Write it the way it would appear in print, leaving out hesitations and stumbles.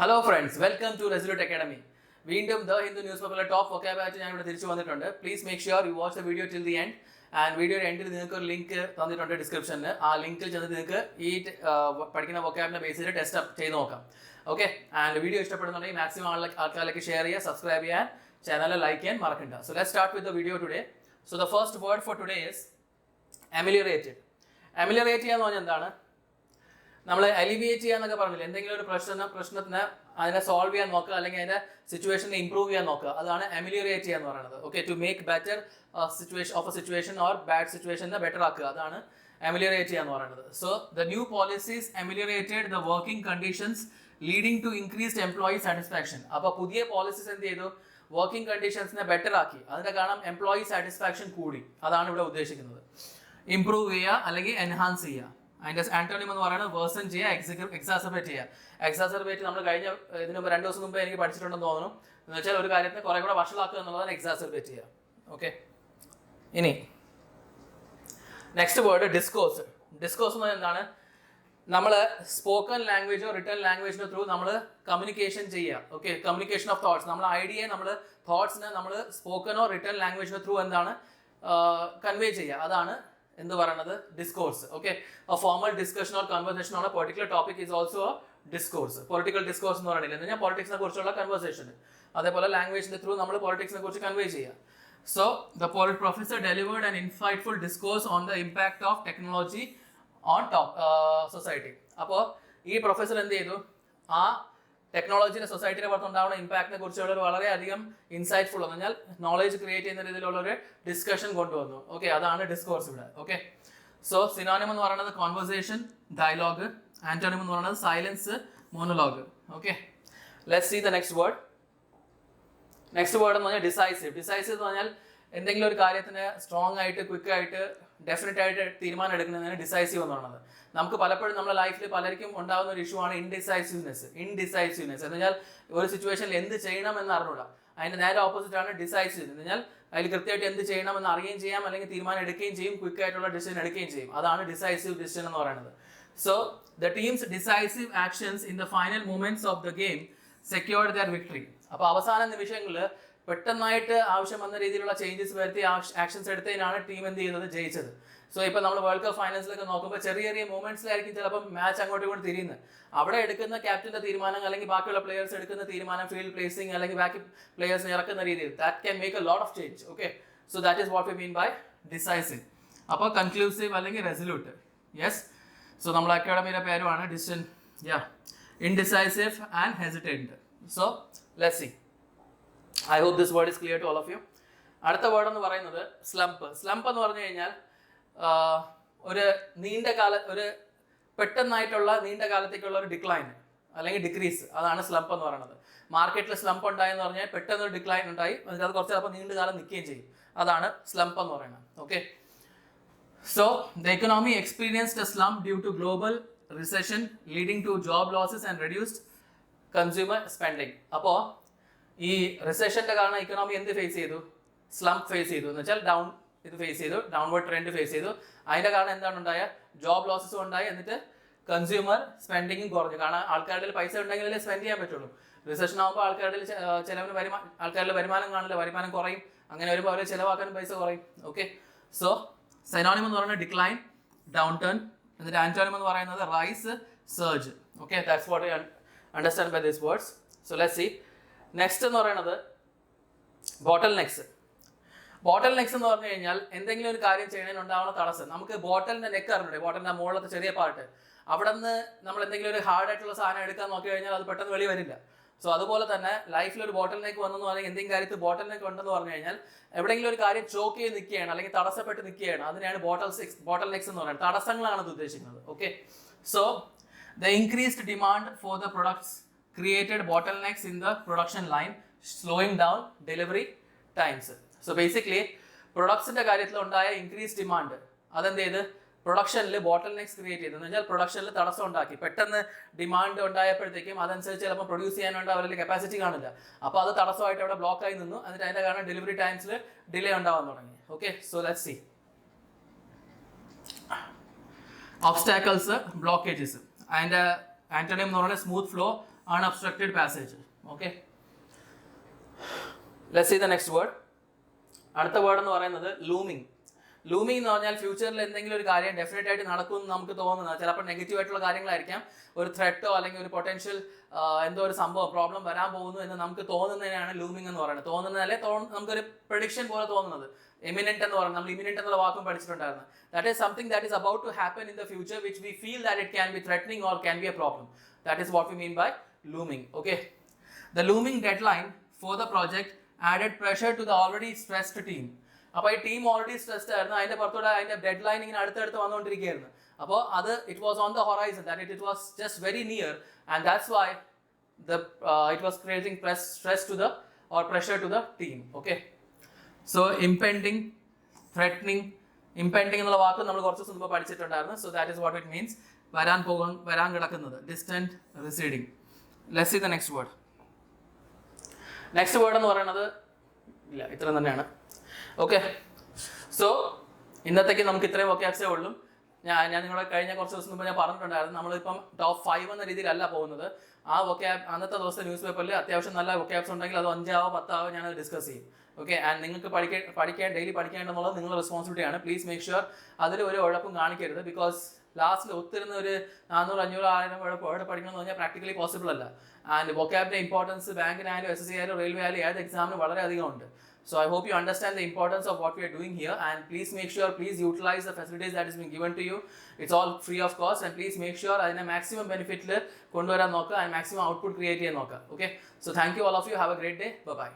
Hello friends, welcome to Resolute Academy. വീണ്ടും the Hindu news പേപ്പറിലെ top vocabulary ഞാൻ ഇവിടെ തിരിച്ചു വന്നിട്ടുണ്ട്. Please make sure you watch the video till the end. And വീഡിയോയുടെ എൻഡിൽ നിങ്ങൾക്ക് ഒരു ലിങ്ക് തന്നിട്ടുണ്ട് ഡിസ്ക്രിപ്ഷനിൽ. ആ ലിങ്കിൽ ചെന്ന് നിങ്ങൾക്ക് ഈ പഠിക്കുന്ന വൊക്കാബുലറിന്റെ ബേസിൽ ടെസ്റ്റ് ചെയ്ത് നോക്കാം. ഓക്കെ, ആൻഡ് വീഡിയോ ഇഷ്ടപ്പെടുന്നുണ്ടെങ്കിൽ മാക്സിമം ആൾക്കാരിലേക്ക് ഷെയർ ചെയ്യുക, സബ്സ്ക്രൈബ് ചെയ്യാൻ, ചാനൽ ലൈക്ക് ചെയ്യാൻ മറക്കണ്ട. So let's start with the video today. So the first word for today is ameliorated. Ameliorate ചെയ്യാന്ന് പറഞ്ഞാൽ എന്താണ്? നമ്മൾ അലിവിയേറ്റ് ചെയ്യാന്നൊക്കെ പറഞ്ഞില്ല, എന്തെങ്കിലും ഒരു പ്രശ്നത്തിന് അതിനെ സോൾവ് ചെയ്യാൻ നോക്കുക, അല്ലെങ്കിൽ അതിന്റെ സിറ്റുവേഷനെ ഇംപ്രൂവ് ചെയ്യാൻ നോക്കുക, അതാണ് അമിലിയറേറ്റ് ചെയ്യാന്ന് പറയുന്നത്. Okay, to make better situation or bad സിറ്റുവേഷനെ ബെറ്റർ ആക്കുക, അതാണ് അമിലിയറേറ്റ് ചെയ്യാന്ന് പറയുന്നത്. So the new policies ameliorated the working conditions leading to increased employee satisfaction. അപ്പോൾ പുതിയ പോളിസീസ് എന്ത് ചെയ്തു? വർക്കിംഗ് കണ്ടീഷൻസിനെ ബെറ്റർ ആക്കി, അതിന്റെ കാരണം എംപ്ലോയി സാറ്റിസ്ഫാക്ഷൻ കൂടി, അതാണ് ഇവിടെ ഉദ്ദേശിക്കുന്നത്. ഇംപ്രൂവ് ചെയ്യുക അല്ലെങ്കിൽ എൻഹാൻസ് ചെയ്യുക. അതിന്റെ ആന്റോണിം എന്ന് പറയുന്നത് വേഴ്സൺ ചെയ്യുക, എക്സാസർബേറ്റ് ചെയ്യുക. എക്സാസർബേറ്റ് നമ്മൾ കഴിഞ്ഞ ഇതിന് മുമ്പ് 2 ദിവസം മുമ്പ് എനിക്ക് പഠിച്ചിട്ടുണ്ടെന്ന് തോന്നുന്നു. എന്ന് വെച്ചാൽ ഒരു കാര്യത്തെ കുറെ കൂടെ വഷളാക്കുക എന്നുള്ളതാണ് എക്സാസർബേറ്റ് ചെയ്യുക. ഓക്കെ, ഇനി നെക്സ്റ്റ് വേർഡ് ഡിസ്കോഴ്സ്. ഡിസ്കോഴ്സ് എന്ന് പറഞ്ഞാൽ എന്താണ്? നമ്മൾ സ്പോക്കൺ ലാംഗ്വേജോ റിട്ടേൺ ലാംഗ്വേജിനോ ത്രൂ നമ്മൾ കമ്മ്യൂണിക്കേഷൻ ചെയ്യുക. Okay, communication of thoughts. നമ്മൾ ഐഡിയയെ നമ്മൾ തോട്ട്സിനെ നമ്മൾ സ്പോക്കനോ റിട്ടേൺ ലാംഗ്വേജിനോ ത്രൂ എന്താണ് കൺവേ ചെയ്യുക, അതാണ് എന്ത് പറയുന്നത്? Discourse. Okay, formal discussion or conversation on A particular topic is also discourse. Political discourse എന്ന് പറയുന്നത് ഞാൻ പൊളിറ്റിക്സിനെ കുറിച്ചുള്ള കൺവെർസേഷൻ, അതേപോലെ ലാംഗ്വേജിന്റെ ത്രൂ നമ്മൾ പൊളിറ്റിക്സിനെ കുറിച്ച് കൺവേ ചെയ്യുക. So the professor delivered an insightful discourse on the impact of technology on society. അപ്പോൾ ഈ പ്രൊഫസർ എന്ത് ചെയ്തു? ആ ടെക്നോളജിയുടെ സൊസൈറ്റിയുടെ പുറത്തുണ്ടാവുന്ന ഇമ്പാക്റ്റിനെ കുറിച്ചുള്ള ഒരു വളരെയധികം ഇൻസൈറ്റ്ഫുൾ എന്ന് പറഞ്ഞാൽ നോളേജ് ക്രിയേറ്റ് ചെയ്യുന്ന രീതിയിലുള്ള ഒരു ഡിസ്കഷൻ കൊണ്ടുവന്നു. ഓക്കെ, അതാണ് ഡിസ്കോഴ്സ് ഇവിടെ. ഓക്കെ, സോ സിനോണിം എന്ന് പറയുന്നത് കോൺവെർസേഷൻ, ഡയലോഗ്. ആന്റോണിം എന്ന് പറയുന്നത് silence, monologue. Okay, let's see the next word. Next word എന്ന് പറഞ്ഞാൽ ഡിസൈസീവ്. ഡിസൈസീവ് എന്ന് പറഞ്ഞാൽ എന്തെങ്കിലും ഒരു കാര്യത്തിന് സ്ട്രോങ് ആയിട്ട്, ക്വിക്ക് ആയിട്ട്, ഡെഫിനറ്റ് ആയിട്ട് തീരുമാനം എടുക്കുന്നതിന് ഡിസൈസീവ് എന്ന് പറയുന്നത്. നമുക്ക് പലപ്പോഴും നമ്മുടെ ലൈഫിൽ പലർക്കും ഉണ്ടാകുന്ന ഒരു ഇഷ്യൂ ആണ് ഇൻഡിസൈസീവ്നെസ്. എന്ന് പറഞ്ഞാൽ ഒരു സിറ്റുവേഷനിൽ എന്ത് ചെയ്യണം എന്ന് അറിഞ്ഞൂടാ. അതിന്റെ നേരെ ഓപ്പോസിറ്റ് ആണ് ഡിസൈസീവ് എന്ന് പറഞ്ഞാൽ അതിൽ കൃത്യമായിട്ട് എന്ത് ചെയ്യണം എന്ന് അറിയുകയും ചെയ്യാം, അല്ലെങ്കിൽ തീരുമാനം എടുക്കുകയും ചെയ്യും, ക്വിക്ക് ആയിട്ടുള്ള ഡിസിഷൻ എടുക്കുകയും ചെയ്യും, അതാണ് ഡിസൈസീവ് ഡിസിഷൻ എന്ന് പറയുന്നത്. So the teams decisive actions in the final moments of the game secured their victory. അപ്പോൾ അവസാന നിമിഷങ്ങളിൽ പെട്ടെന്നായിട്ട് ആവശ്യം വന്ന രീതിയിലുള്ള ചേഞ്ചസ് വരുത്തി ആക്ഷൻസ് എടുത്തതിനാണ് ടീം എന്ത് ചെയ്യുന്നത്? ജയിച്ചത്. സോ ഇപ്പോൾ നമ്മൾ വേൾഡ് കപ്പ് ഫൈനൽസിലൊക്കെ നോക്കുമ്പോൾ ചെറിയ ചെറിയ മൂവ്മെന്റ്സിലായിരിക്കും ചിലപ്പോൾ മാച്ച് അങ്ങോട്ടും ഇങ്ങോട്ട് തിരിയുന്നത്. അവിടെ എടുക്കുന്ന ക്യാപ്റ്റന്റെ തീരുമാനം, അല്ലെങ്കിൽ ബാക്കിയുള്ള പ്ലേയേഴ്സ് എടുക്കുന്ന തീരുമാനം, ഫീൽഡ് പ്ലേസിംഗ്, അല്ലെങ്കിൽ ബാക്കി പ്ലേയേഴ്സിനെ ഇറക്കുന്ന രീതിയിൽ, that can make a lot of change. Okay, so that is what we mean by decisive. അപ്പോൾ കൺക്ലൂസീവ് അല്ലെങ്കിൽ റെസൊല്യൂട്ട്. യെസ്, സോ നമ്മൾ അക്കാഡമിയുടെ പേരുമാണ് decision, indecisive and hesitate. So let's see. I hope this word is clear to all of you. അടുത്ത word എന്ന് പറയുന്നത് slump. Slump എന്ന് പറഞ്ഞു കഴിഞ്ഞാൽ ഒരു പെട്ടെന്നായിട്ടുള്ള നീണ്ട കാലത്തേക്കുള്ള ഒരു ഡിക്ലൈൻ അല്ലെങ്കിൽ ഡിക്രീസ്, അതാണ് സ്ലംപ് എന്ന് പറയുന്നത്. മാർക്കറ്റിൽ സ്ലംപ് ഉണ്ടായെന്ന് പറഞ്ഞാൽ പെട്ടെന്ന് ഒരു ഡിക്ലൈൻ ഉണ്ടായി, അത് കുറച്ച് ചിലപ്പോൾ നീണ്ട കാലം നിൽക്കുകയും ചെയ്യും, അതാണ് സ്ലംപ് എന്ന് പറയുന്നത്. Okay, so the economy experienced a slump due to global recession leading to job losses and reduced consumer spending. അപ്പോൾ ഈ റിസെഷന്റെ കാരണം ഇക്കണോമി എന്ത് ഫേസ് ചെയ്തു? സ്ലംപ് ഫേസ് ചെയ്തു എന്ന് വെച്ചാൽ ഡൗൺവേർഡ് ട്രെൻഡ് ഫേസ് ചെയ്തു. അതിന്റെ കാരണം എന്താണ് ഉണ്ടായ? ജോബ് ലോസസും ഉണ്ടായി, എന്നിട്ട് കൺസ്യൂമർ സ്പെൻഡിങ്ങും കുറഞ്ഞു. കാരണം ആൾക്കാരുടെ പൈസ ഉണ്ടെങ്കിലേ സ്പെൻഡ് ചെയ്യാൻ പറ്റുള്ളൂ. റിസെഷൻ ആകുമ്പോൾ ആൾക്കാരുടെ ആൾക്കാരുടെ വരുമാനം കാണില്ല, വരുമാനം കുറയും. അങ്ങനെ വരുമ്പോൾ അവരെ ചിലവാക്കാനും പൈസ കുറയും. ഓക്കെ, സോ സിനോണിം എന്ന് പറയുന്നത് ഡിക്ലൈൻ, ഡൗൺ ടേൺ. എന്നിട്ട് ആന്റോണിം എന്ന് പറയുന്നത് rise, surge. Okay, that's what I understand by these words. So let's see. Next എന്ന് പറയുന്നത് ബോട്ടൽ നെക്സ്. ബോട്ടൽ നെക്സ് എന്ന് പറഞ്ഞു കഴിഞ്ഞാൽ എന്തെങ്കിലും ഒരു കാര്യം ചെയ്യുന്നതിന് ഉണ്ടാവുന്ന തടസ്സം. നമുക്ക് ബോട്ടലിന്റെ നെക്ക് അറിഞ്ഞൂടെ? ബോട്ടലിന്റെ മുകളിലത്തെ ചെറിയ പാർട്ട്, അവിടെ നിന്ന് നമ്മൾ എന്തെങ്കിലും ഒരു ഹാർഡ് ആയിട്ടുള്ള സാധനം എടുക്കാൻ നോക്കി കഴിഞ്ഞാൽ അത് പെട്ടെന്ന് വെളി വരില്ല. സോ അതുപോലെ തന്നെ ലൈഫിൽ ഒരു ബോട്ടൽ നെക്ക് വന്നെന്ന് പറഞ്ഞാൽ, എന്തെങ്കിലും കാര്യത്തിൽ ബോട്ടൽ നെക്ക് ഉണ്ടെന്ന് പറഞ്ഞു കഴിഞ്ഞാൽ എവിടെയെങ്കിലും ഒരു കാര്യം ചോക്ക് ചെയ്ത് നിൽക്കുകയാണ്, അല്ലെങ്കിൽ തടസ്സപ്പെട്ട് നിൽക്കുകയാണ്, അതിനെയാണ് ബോട്ടൽ നെക്സ് എന്ന് പറയുന്നത്. തടസ്സങ്ങളാണ് ഇത് ഉദ്ദേശിക്കുന്നത്. Okay, so the increased demand for the products created bottlenecks in the production line, slowing down delivery times. So basically പ്രൊഡക്ട്സിന്റെ കാര്യത്തിൽ ഉണ്ടായ ഇൻക്രീസ് ഡിമാൻഡ് അതെന്ത് ചെയ്ത് പ്രൊഡക്ഷനിൽ ബോട്ടൽ നെക്സ് ക്രിയേറ്റ് ചെയ്തു. എന്ന് വെച്ചാൽ പ്രൊഡക്ഷനിൽ തടസ്സം ഉണ്ടാക്കി. പെട്ടെന്ന് ഡിമാൻഡ് ഉണ്ടായപ്പോഴത്തേക്കും അതനുസരിച്ച് ചിലപ്പോൾ പ്രൊഡ്യൂസ് ചെയ്യാനുള്ള അവരുടെ കപ്പാസിറ്റി കാണില്ല, അപ്പോൾ അത് തടസ്സമായിട്ട് അവിടെ ബ്ലോക്ക് ആയി നിന്നു. എന്നിട്ട് അതിന്റെ കാരണം ഡെലിവറി ടൈംസിൽ ഡിലേ ഉണ്ടാവാൻ തുടങ്ങി. Okay, so let's see. Obstacles, blockages. അതിന്റെ ആന്റോണിം എന്ന് പറയുന്നത് smooth flow, unobstructed passage. Okay, let's see the next word. അടുത്ത വേർഡ് എന്ന് പറയുന്നത് ലൂമിങ്. ലൂമിങ് എന്ന് പറഞ്ഞാൽ ഫ്യൂച്ചറിൽ എന്തെങ്കിലും ഒരു കാര്യം ഡെഫിനറ്റ് ആയിട്ട് നടക്കുമെന്ന് നമുക്ക് തോന്നുന്നത്, ചിലപ്പോൾ നെഗറ്റീവ് ആയിട്ടുള്ള കാര്യങ്ങളായിരിക്കാം, ഒരു ത്രെട്ടോ അല്ലെങ്കിൽ ഒരു പൊട്ടൻഷ്യൽ എന്തോ ഒരു സംഭവം പ്രോബ്ലം വരാൻ പോകുന്നു എന്ന് നമുക്ക് തോന്നുന്നതിനാണ് ലൂമിങ് എന്ന് പറയുന്നത്. തോന്നുന്നതല്ലേ നമുക്കൊരു പ്രഡിക്ഷൻ പോലെ തോന്നുന്നത്. എമിനന്റ് എന്ന് പറയുന്നത്, നമ്മൾ ഇമിനന്റ് എന്നുള്ള വാക്കും പഠിച്ചിട്ടുണ്ടായിരുന്നു. That is something that is about to happen in the future which we feel that it can be threatening or can be a problem. That is what we mean by looming. Okay, the looming deadline for the project added pressure to the already stressed team. അപ്പോൾ ഈ team already stressed ആയിരുന്നു, അതിന്റെ പുറത്തൂടെ അതിന്റെ dead line ഇങ്ങനെ അടുത്തടുത്ത് വന്നുകൊണ്ടിരിക്കുകയായിരുന്നു. അപ്പോൾ അത് it was on the horizon, that it was just very near, and that's why it was creating stress to the or pressure to the team. Okay, so impending, threatening. Impending എന്നുള്ള വാക്ക് നമ്മൾ കുറച്ച് ദിവസം മുമ്പ് പഠിച്ചിട്ടുണ്ടായിരുന്നു. So that is what it means. വരാൻ കിടക്കുന്നത്, distant, receding. Let's see the next word. Next word എന്ന് പറയുന്നത് ഇല്ല, ഇത്ര തന്നെയാണ്. ഓക്കെ, സോ ഇന്നത്തേക്ക് നമുക്ക് ഇത്രയും വൊക്കാബ്സേ ഉള്ളൂ. ഞാൻ നിങ്ങളെ കഴിഞ്ഞ കുറച്ച് ദിവസം മുമ്പ് ഞാൻ പറഞ്ഞിട്ടുണ്ടായിരുന്നു, നമ്മളിപ്പം ടോപ്പ് 5 എന്ന രീതിയിലല്ല പോകുന്നത്. ആ വൊക്കാബ് അന്നത്തെ ദിവസത്തെ ന്യൂസ് പേപ്പറിൽ അത്യാവശ്യം നല്ല വൊക്കാബ്സ് ഉണ്ടെങ്കിൽ അത് 5 10 ഞാനത് ഡിസ്കസ് ചെയ്യും. ഓക്കെ, ആൻഡ് നിങ്ങൾക്ക് പഠിക്കാൻ ഡെയിലി പഠിക്കേണ്ടെന്നുള്ളത് നിങ്ങളുടെ റെസ്പോൺസിബിലിറ്റിയാണ്. പ്ലീസ് മേക്ക് ഷുവർ അതിൽ ഒരു ഉഴപ്പും കാണിക്കരുത്. ബിക്കോസ് ലാസ്റ്റിൽ ഒത്തിരുന്ന ഒരു 400 500 1000 വേർഡ് പഠിക്കണമെന്ന് പറഞ്ഞാൽ പ്രാക്ടിക്കലി പോസിബിൾ അല്ല. ആൻഡ് വൊക്കാബിന്റെ ഇമ്പോർട്ടൻസ് ബാങ്കിനായാലും SSC ആയാലും റെയിൽവേ ആയാലും ഏത് എക്സാമിന് വളരെ അധികം ഉണ്ട്. So I hope you understand the importance of what we are doing here, and please make sure, please utilize the facilities that is being given to you. It's all free of cost, and please make sure adine maximum benefit le konduvaran nokka and maximum output create cheyan nokka. Okay, so thank you all of you, have a great day, bye bye.